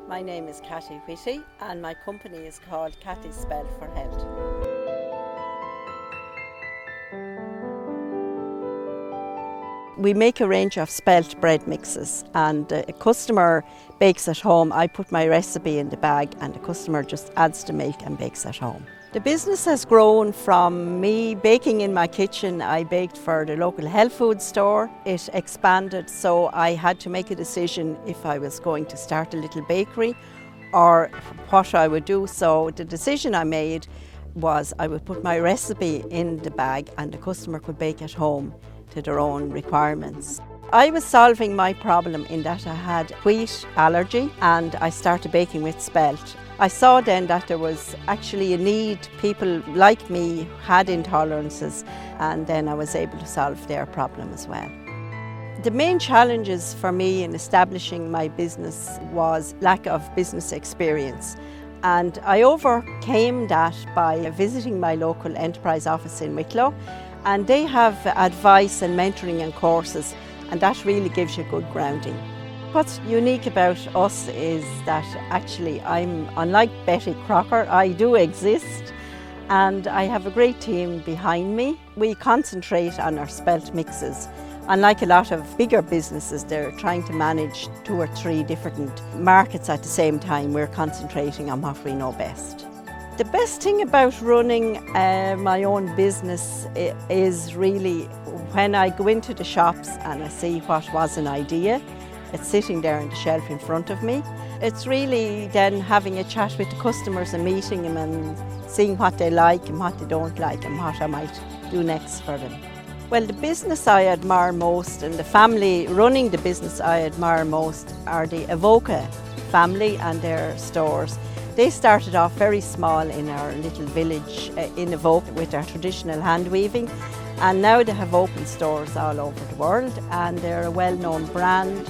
My name is Cathy Whitty and my company is called Cathy Spelt for Health. We make a range of spelt bread mixes and a customer bakes at home. I put my recipe in the bag and the customer just adds the milk and bakes at home. The business has grown from me baking in my kitchen. I baked for the local health food store. It expanded, so I had to make a decision if I was going to start a little bakery or what I would do. So the decision I made was I would put my recipe in the bag and the customer could bake at home to their own requirements. I was solving my problem in that I had wheat allergy and I started baking with spelt. I saw then that there was actually a need. People like me had intolerances and then I was able to solve their problem as well. The main challenges for me in establishing my business was lack of business experience. And I overcame that by visiting my local enterprise office in Wicklow, and they have advice and mentoring and courses, and that really gives you good grounding. What's unique about us is that actually I'm, unlike Betty Crocker, I do exist and I have a great team behind me. We concentrate on our spelt mixes. Unlike a lot of bigger businesses, they're trying to manage 2 or 3 different markets at the same time. We're concentrating on what we know best. The best thing about running my own business is really when I go into the shops and I see what was an idea. It's sitting there on the shelf in front of me. It's really then having a chat with the customers and meeting them and seeing what they like and what they don't like and what I might do next for them. Well, the business I admire most and the family running the business I admire most are the Avoca family and their stores. They started off very small in our little village in Avoca with their traditional hand weaving, and now they have opened stores all over the world and they're a well-known brand,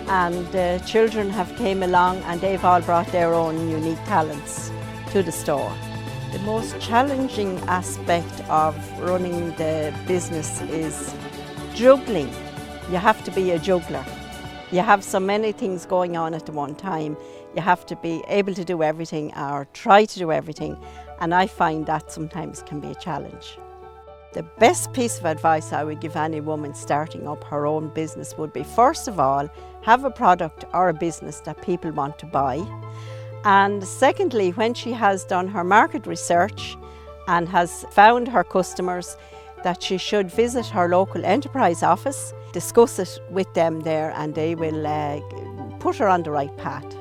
and the children have came along and they've all brought their own unique talents to the store. The most challenging aspect of running the business is juggling. You have to be a juggler. You have so many things going on at the one time. You have to be able to do everything or try to do everything, and I find that sometimes can be a challenge. The best piece of advice I would give any woman starting up her own business would be, first of all, have a product or a business that people want to buy. And secondly, when she has done her market research and has found her customers, that she should visit her local enterprise office, discuss it with them there, and they will put her on the right path.